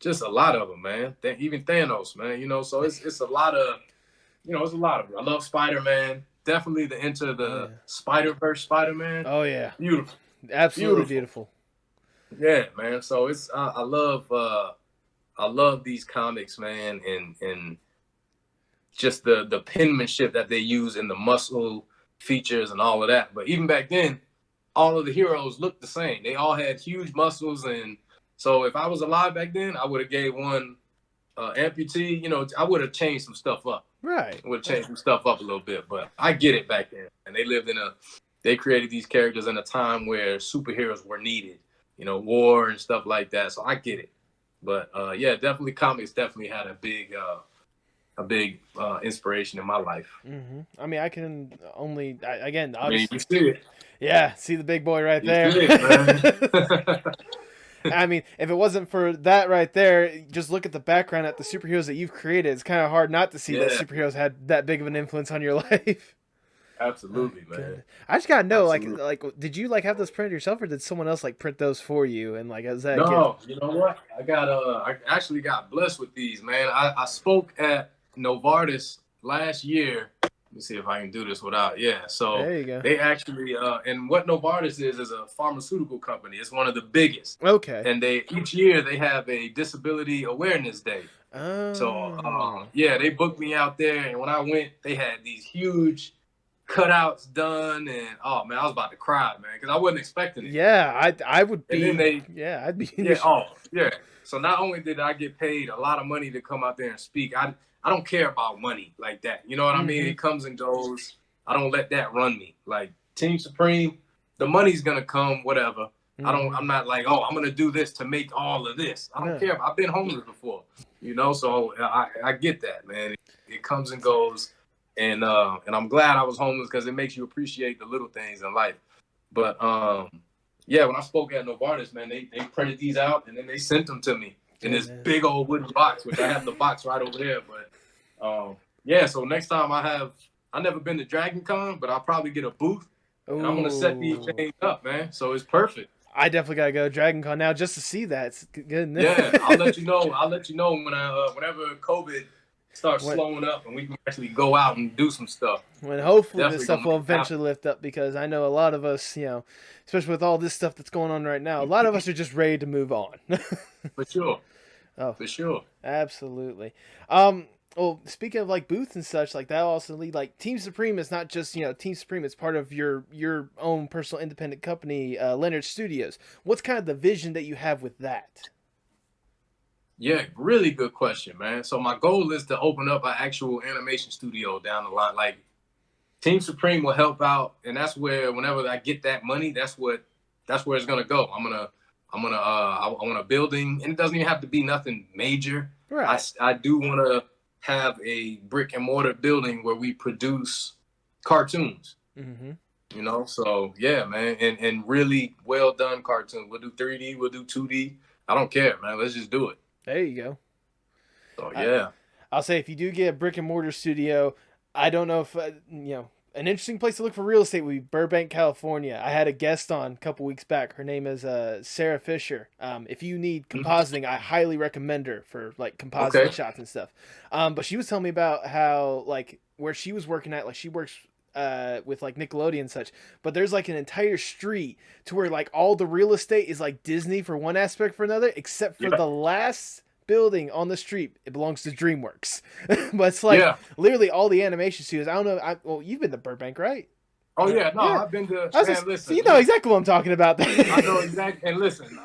Just a lot of them, man. Even Thanos, man. So it's a lot of, it's a lot of them. I love Spider-Man. Definitely the Into the Spider-Verse Spider-Man. Oh yeah, beautiful, absolutely beautiful. Yeah, man. So it's I love these comics, man, and just the penmanship that they use in the muscle features and all of that. But even back then, all of the heroes looked the same. They all had huge muscles, and so if I was alive back then, I would have gave one amputee. I would have changed some stuff up. Right. I would have changed some stuff up a little bit, but I get it back then. And they created these characters in a time where superheroes were needed, war and stuff like that. So I get it. But definitely comics definitely had a big inspiration in my life. Mm-hmm. I mean, I can only again. Obviously, you see it. Yeah, see the big boy right there. See it, man. I mean, if it wasn't for that right there, just look at the background at the superheroes that you've created. It's kind of hard not to see that superheroes had that big of an influence on your life. Absolutely, man. Good. I just gotta know, like, did you have those printed yourself, or did someone else print those for you? And is that? No, you know what? I actually got blessed with these, man. I spoke at Novartis last year. Let me see if I can do this without. Yeah, so there you go. They actually, and what Novartis is a pharmaceutical company. It's one of the biggest. Okay. And each year they have a Disability Awareness Day. Oh. So they booked me out there, and when I went, they had these huge cutouts done, and oh man, I was about to cry, man, because I wasn't expecting it. Yeah, I would be. And then I'd be. Yeah. So not only did I get paid a lot of money to come out there and speak, I don't care about money like that. You know what I mean? It comes and goes. I don't let that run me. Like Team Supreme, the money's gonna come, whatever. I'm not like, I'm gonna do this to make all of this. I don't care. I've been homeless before, so I get that, man. It comes and goes, and I'm glad I was homeless because it makes you appreciate the little things in life. But when I spoke at Novartis, man, they printed these out and then they sent them to me in this big old wooden box, which I have the box right over there. But so next time I've never been to Dragon Con, but I'll probably get a booth. And I'm gonna set these things up, man. So it's perfect. I definitely gotta go to Dragon Con now just to see that. It's good. Yeah, I'll let you know. I'll let you know when whenever COVID starts slowing up and we can actually go out and do some stuff. When hopefully this stuff will eventually lift up, because I know a lot of us, especially with all this stuff that's going on right now, a lot of us are just ready to move on. For sure. Oh, for sure. Absolutely. Well, speaking of booths and such, that also lead Team Supreme is not just Team Supreme. It's part of your own personal independent company, Leonard Studios. What's kind of the vision that you have with that? Yeah, really good question, man. So my goal is to open up an actual animation studio down the line. Team Supreme will help out, and that's where whenever I get that money, that's where it's gonna go. I want a building, and it doesn't even have to be nothing major. Right. I do want to have a brick and mortar building where we produce cartoons. Mm-hmm. So yeah, man, and really well done cartoons. We'll do 3D, we'll do 2D. I don't care, man. Let's just do it. There you go. So yeah, I'll say if you do get a brick and mortar studio, I don't know if an interesting place to look for real estate would be Burbank, California. I had a guest on a couple weeks back. Her name is Sarah Fisher. If you need compositing, I highly recommend her for compositing shots and stuff. But she was telling me about how where she was working at, she works with Nickelodeon and such, but there's an entire street to where all the real estate is Disney for one aspect for another, except for the last building on the street. It belongs to DreamWorks. But it's literally all the animation studios. I don't know. Well, you've been to Burbank, right? Oh yeah, no, I've been to. Listen, so you know exactly what I'm talking about. I know exactly. And listen,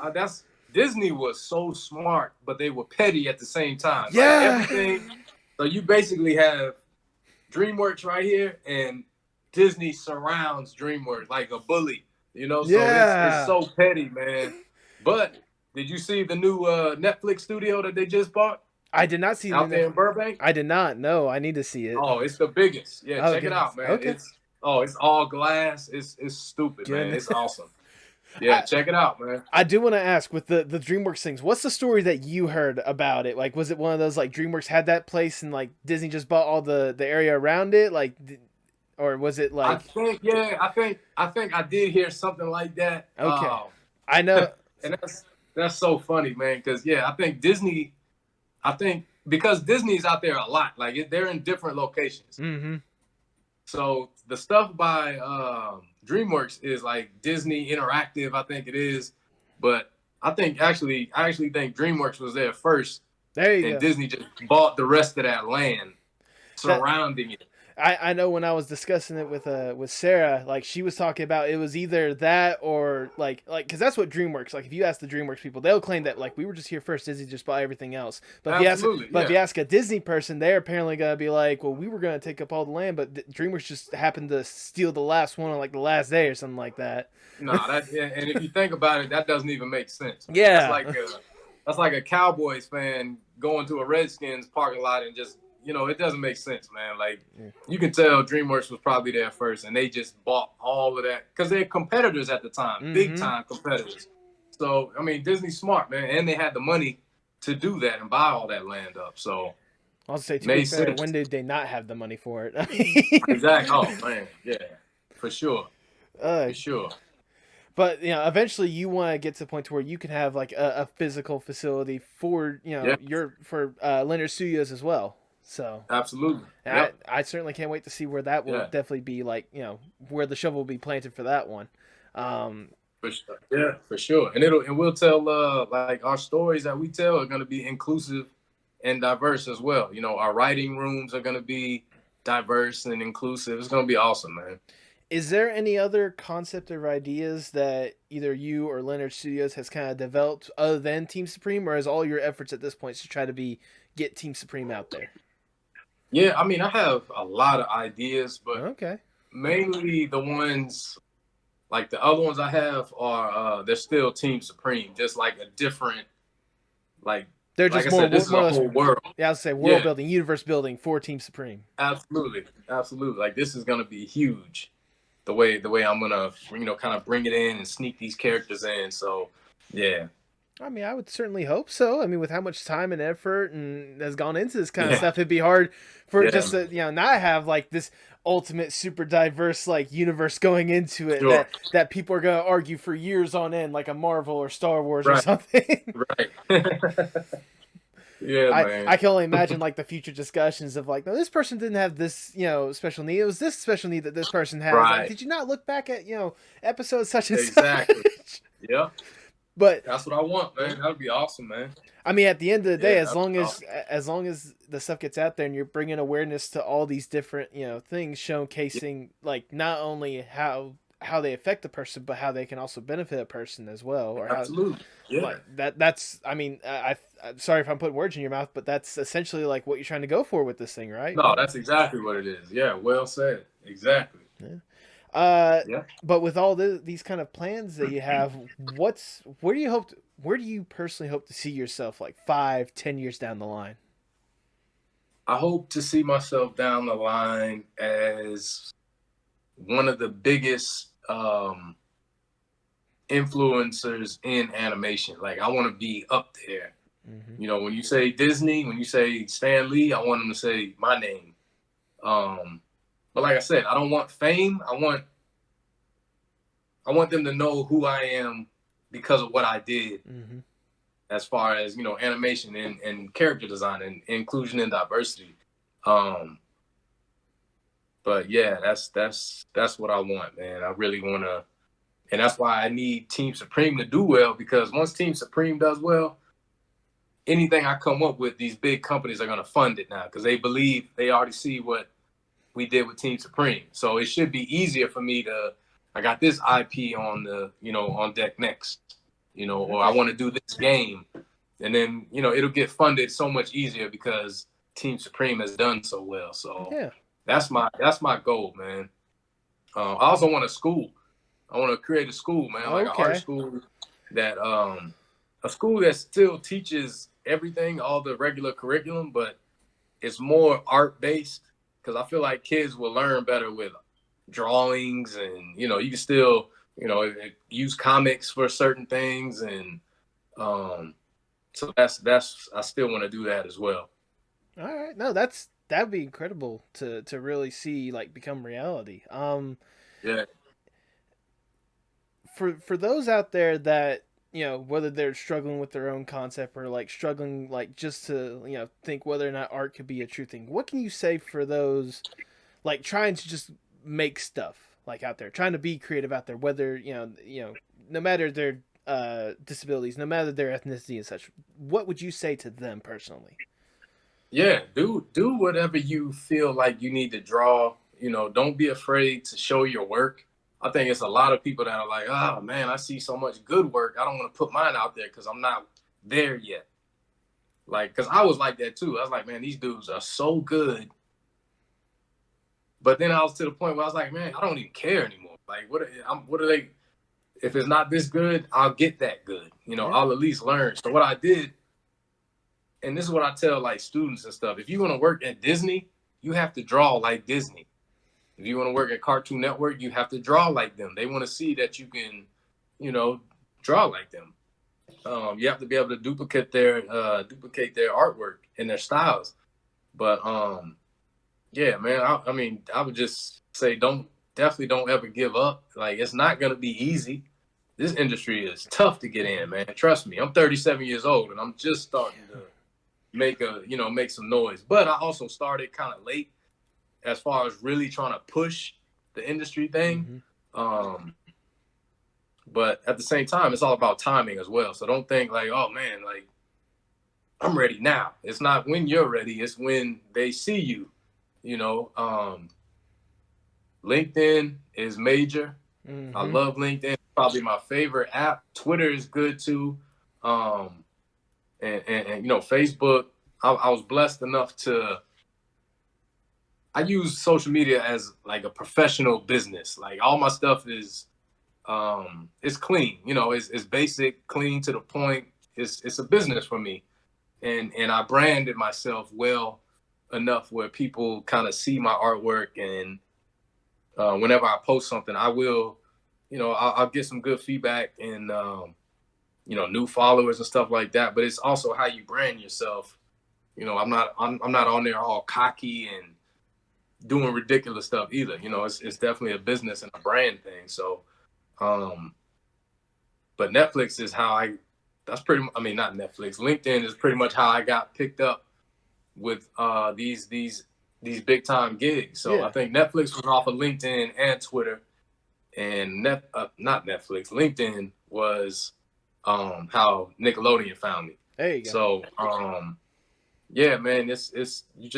Disney was so smart, but they were petty at the same time. Yeah. Everything. So you basically have DreamWorks right here, and Disney surrounds DreamWorks like a bully. So it's so petty, man. But did you see the new Netflix studio that they just bought? I did not see out there in Burbank. I did not. No, I need to see it. Oh, it's the biggest. Yeah, check it out, man. Okay. It's all glass. It's stupid, man. It's awesome. Yeah, check it out, man. I do want to ask with the DreamWorks things. What's the story that you heard about it? Like, was it one of those like DreamWorks had that place and like Disney just bought all the area around it? Like, or was it like? I think I did hear something like that. Okay, I know, and that's so funny, man. Because I think Disney. I think because Disney's out there a lot, like they're in different locations. Mm-hmm. So the stuff by DreamWorks is like Disney Interactive, I think it is. But I actually think DreamWorks was there first. There you go. And Disney just bought the rest of that land surrounding it. I know when I was discussing it with Sarah, like she was talking about it was either that or like because that's what DreamWorks, like if you ask the DreamWorks people, they'll claim that like we were just here first, Disney just bought everything else. But if you ask a Disney person, they're apparently gonna be like, well, we were gonna take up all the land, but DreamWorks just happened to steal the last one on like the last day or something like that. No, and if you think about it, that doesn't even make sense. Yeah, that's like a Cowboys fan going to a Redskins parking lot and just. It doesn't make sense, man. Like, you can tell DreamWorks was probably there first, and they just bought all of that because they're competitors at the time, big time competitors. So, I mean, Disney's smart, man, and they had the money to do that and buy all that land up. So, I'll say to be fair, when did they not have the money for it? Exactly. Oh man, yeah, for sure, for sure. But eventually you want to get to the point to where you can have like a physical facility for for Leonard Studios as well. So absolutely, I certainly can't wait to see where that will definitely be like where the shovel will be planted for that one. For sure, for sure, and we'll tell like our stories that we tell are going to be inclusive and diverse as well. Our writing rooms are going to be diverse and inclusive. It's going to be awesome, man. Is there any other concept or ideas that either you or Leonard Studios has kind of developed other than Team Supreme, or is all your efforts at this point to try to get Team Supreme out there? Yeah, I mean, I have a lot of ideas, but okay, mainly the ones, like the other ones I have are, they're still Team Supreme, just like a different, like, they're just like I said, this is a whole world. Yeah, I'll say world building, universe building for Team Supreme. Absolutely. Like, this is going to be huge, the way I'm going to, kind of bring it in and sneak these characters in. So, yeah. I mean, I would certainly hope so. I mean, with how much time and effort and has gone into this kind of stuff, it'd be hard for just to, not have like this ultimate super diverse like universe going into it that people are going to argue for years on end, like a Marvel or Star Wars or something. Right. Man. I can only imagine like the future discussions of like, no, this person didn't have this, special need. It was this special need that this person had. Right. Like, did you not look back at, episodes such and such? Yeah. But that's what I want, man. That would be awesome, man. I mean, at the end of the day, as long as the stuff gets out there and you're bringing awareness to all these different, things, showcasing like not only how they affect the person, but how they can also benefit a person as well. Or absolutely, that's. I mean, I'm sorry if I'm putting words in your mouth, but that's essentially like what you're trying to go for with this thing, right? No, that's exactly what it is. Yeah, well said. Exactly. Yeah. But with all these kind of plans that you have, where do you personally hope to see yourself like 5-10 years down the line? I hope to see myself down the line as one of the biggest influencers in animation. Like, I want to be up there. Mm-hmm. When you say Disney, when you say Stan Lee, I want them to say my name. But like I said, I don't want fame. I want them to know who I am because of what I did, as far as animation and character design and inclusion and diversity. But yeah, that's what I want, man. I really want to, and that's why I need Team Supreme to do well, because once Team Supreme does well, anything I come up with, these big companies are gonna fund it now because they already see what we did with Team Supreme. So it should be easier for me I got this IP on on deck next, or I want to do this game. And then, it'll get funded so much easier because Team Supreme has done so well. So that's my goal, man. I also want a school. I want to create a school, man, like an art school a school that still teaches everything, all the regular curriculum, but it's more art based because I feel like kids will learn better with drawings, and you can still use comics for certain things, and so that's I still want to do that as well. All right, no, that'd be incredible to really see like become reality. Yeah. For those out there that whether they're struggling with their own concept or like struggling like just to think whether or not art could be a true thing, what can you say for those like trying to just make stuff like out there, trying to be creative out there, whether no matter their disabilities, no matter their ethnicity and such, what would you say to them personally? Yeah, do whatever you feel like you need to draw. Don't be afraid to show your work. I think it's a lot of people that are like, oh man, I see so much good work. I don't want to put mine out there because I'm not there yet. Like, because I was like that too. I was like, man, these dudes are so good. But then I was to the point where I was like, man, I don't even care anymore. Like, what are they? If it's not this good, I'll get that good. Yeah. I'll at least learn. So what I did, and this is what I tell like students and stuff. If you want to work at Disney, you have to draw like Disney. If you want to work at Cartoon Network, you have to draw like them. They want to see that you can, draw like them. You have to be able to duplicate their artwork and their styles. But yeah, man. I mean, I would just say definitely don't ever give up. Like, it's not gonna be easy. This industry is tough to get in, man. Trust me. I'm 37 years old and I'm just starting to make some noise. But I also started kind of late as far as really trying to push the industry thing. Mm-hmm. But at the same time, it's all about timing as well. So don't think like, oh man, like I'm ready now. It's not when you're ready. It's when they see you. LinkedIn is major. Mm-hmm. I love LinkedIn. Probably my favorite app. Twitter is good too. And Facebook. I was blessed enough to. I use social media as like a professional business. Like all my stuff is, it's clean. It's basic, clean to the point. It's a business for me, and I branded myself well enough where people kind of see my artwork, and whenever I post something, I will, I'll get some good feedback and new followers and stuff like that. But it's also how you brand yourself. I'm not on there all cocky and doing ridiculous stuff either. It's definitely a business and a brand thing. So, but Netflix is how not Netflix. LinkedIn is pretty much how I got picked up with these big time gigs. So yeah. I think Netflix was off of LinkedIn and Twitter, and not Netflix. LinkedIn was how Nickelodeon found me. There you go. So yeah, man, it's you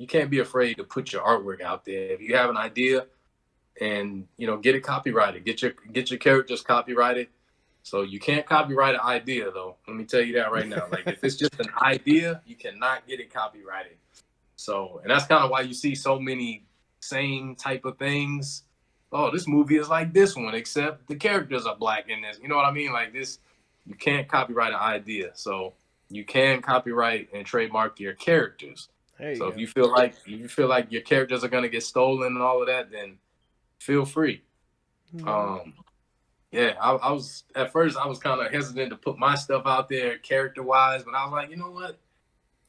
can't be afraid to put your artwork out there. If you have an idea, and get it copyrighted, get your characters copyrighted. So you can't copyright an idea though. Let me tell you that right now. Like if it's just an idea, you cannot get it copyrighted. So, and that's kind of why you see so many same type of things. Oh, this movie is like this one, except the characters are black in this. You know what I mean? Like this, you can't copyright an idea. So you can copyright and trademark your characters. So if you feel like your characters are gonna get stolen and all of that, then feel free. Mm-hmm. Yeah, I was at first I was kind of hesitant to put my stuff out there character wise, but I was like, you know what?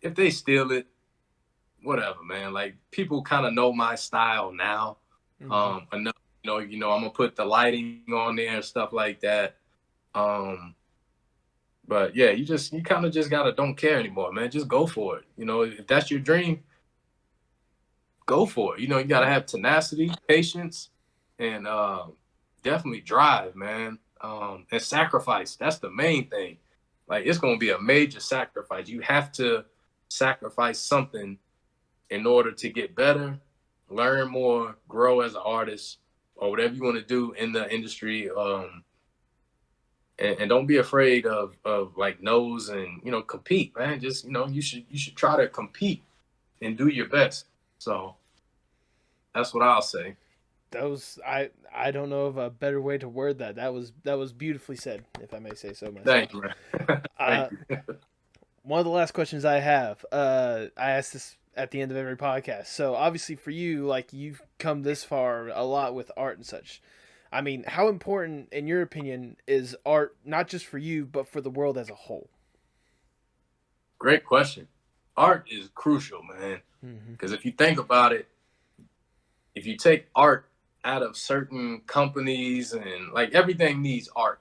If they steal it, whatever, man. Like people kind of know my style now. Mm-hmm. Enough, I'm gonna put the lighting on there and stuff like that. But yeah, you kind of just gotta don't care anymore, man. Just go for it. If that's your dream, go for it. You gotta have tenacity, patience, and definitely drive, man. And sacrifice. That's the main thing. Like it's gonna be a major sacrifice. You have to sacrifice something in order to get better, learn more, grow as an artist, or whatever you want to do in the industry. And don't be afraid of like no's and compete, man. Just you should try to compete and do your best. So that's what I'll say. That was I don't know of a better way to word that. That was beautifully said, if I may say so myself. Thank you, man. Thank you. one of the last questions I have. I ask this at the end of every podcast. So obviously for you, like you've come this far a lot with art and such. I mean, how important, in your opinion, is art not just for you but for the world as a whole? Great question. Art is crucial, man. Because if you think about it, if you take art out of certain companies and like everything needs art.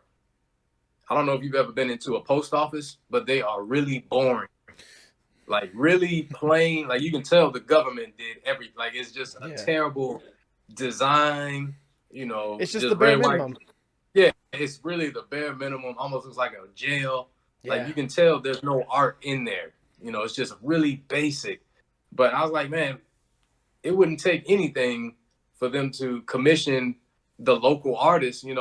I don't know if you've ever been into a post office, but they are really boring. Like really plain. Like you can tell the government did everything. Like it's just a terrible design. You know, it's just the bare minimum. Yeah, it's really the bare minimum. Almost looks like a jail. Yeah. Like you can tell there's no art in there. You know, it's just really basic. But I was like, man, it wouldn't take anything for them to commission the local artists, or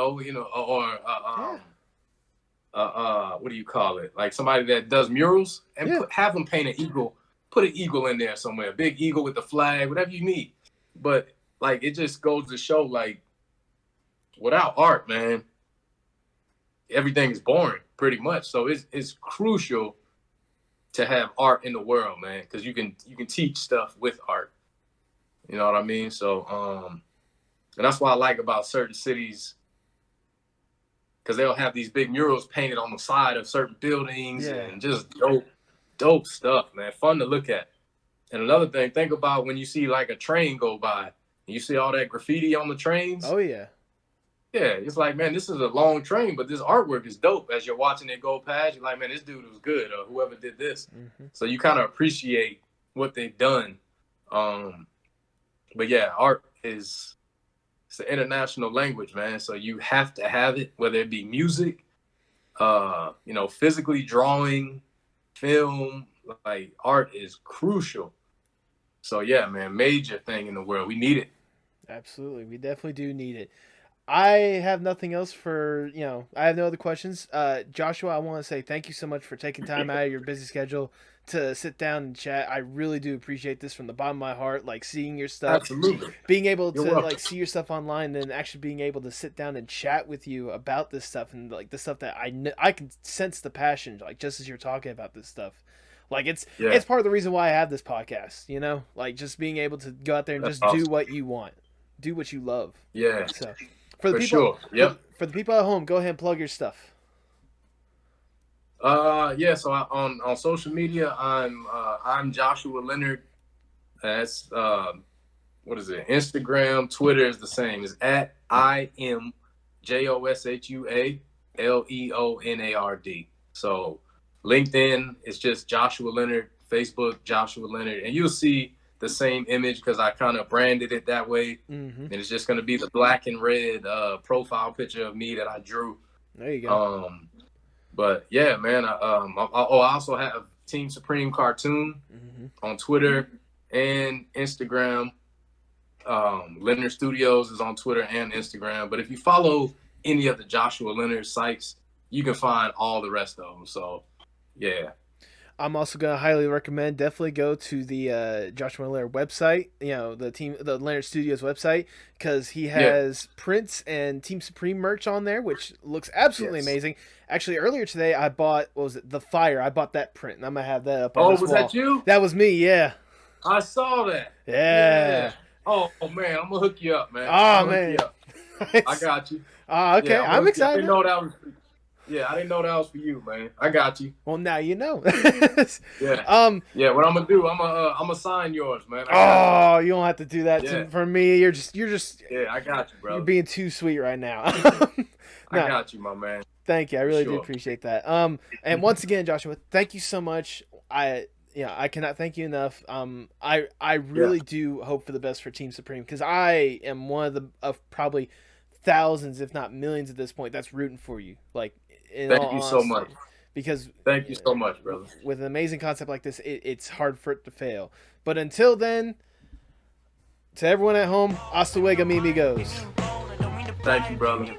what do you call it? Like somebody that does murals and have them paint an eagle, put an eagle in there somewhere, a big eagle with the flag, whatever you need. But like, it just goes to show like without art, man, everything is boring pretty much. So it's crucial to have art in the world, man, because you can teach stuff with art. You know what I mean? So, and that's what I like about certain cities, because they'll have these big murals painted on the side of certain buildings and just dope stuff, man. Fun to look at. And another thing, think about when you see like a train go by and you see all that graffiti on the trains. Oh, yeah. Yeah, it's like, man, this is a long train, but this artwork is dope. As you're watching it go past, you're like, man, this dude was good, or whoever did this. So you kind of appreciate what they've done. But yeah, art it's an international language, man. So you have to have it, whether it be music, physically drawing, film, like art is crucial. So yeah, man, major thing in the world. We need it. Absolutely. We definitely do need it. I have nothing else for, I have no other questions. Joshua, I want to say thank you so much for taking time out of your busy schedule to sit down and chat. I really do appreciate this from the bottom of my heart, like seeing your stuff. Absolutely. Being able to like see your stuff online and actually being able to sit down and chat with you about this stuff and like the stuff that I can sense the passion, like just as you're talking about this stuff. Like it's part of the reason why I have this podcast, like just being able to go out there and do what you want, do what you love. Yeah. So for the people, for the people at home, go ahead and plug your stuff. So on social media, I'm Joshua Leonard. That's what is it? Instagram, Twitter is the same. It's at IMJOSHUALEONARD. So LinkedIn is just Joshua Leonard. Facebook, Joshua Leonard, and you'll see the same image because I kind of branded it that way, and it's just going to be the black and red profile picture of me that I drew. There you go. But yeah, man, I also have Team Supreme Cartoon on Twitter and Instagram. Leonard Studios is on Twitter and Instagram. But if you follow any of the Joshua Leonard sites, you can find all the rest of them. So yeah. I'm also going to highly recommend, definitely go to the Joshua Leonard website, the Leonard Studios website, because he has prints and Team Supreme merch on there, which looks absolutely amazing. Actually, earlier today, I bought, The Fire? I bought that print, and I'm going to have that up on this wall. That you? That was me, yeah. I saw that. Yeah. Oh, man, I'm going to hook you up, man. Oh, man. I got you. Okay, yeah, I'm excited. I didn't know that was... Yeah, I didn't know that was for you, man. I got you. Well, now you know. Yeah. What I'm gonna do? I'm gonna sign yours, man. You don't have to do that for me. You're just. Yeah, I got you, bro. You're being too sweet right now. I got you, my man. Thank you. I really do appreciate that. And once again, Joshua, thank you so much. I cannot thank you enough. I really do hope for the best for Team Supreme because I am one of probably thousands, if not millions, at this point that's rooting for you. Like. Thank you so much. Because thank you so much, brother. With an amazing concept like this, it's hard for it to fail. But until then, to everyone at home, hasta luego, amigos. Thank you, brother.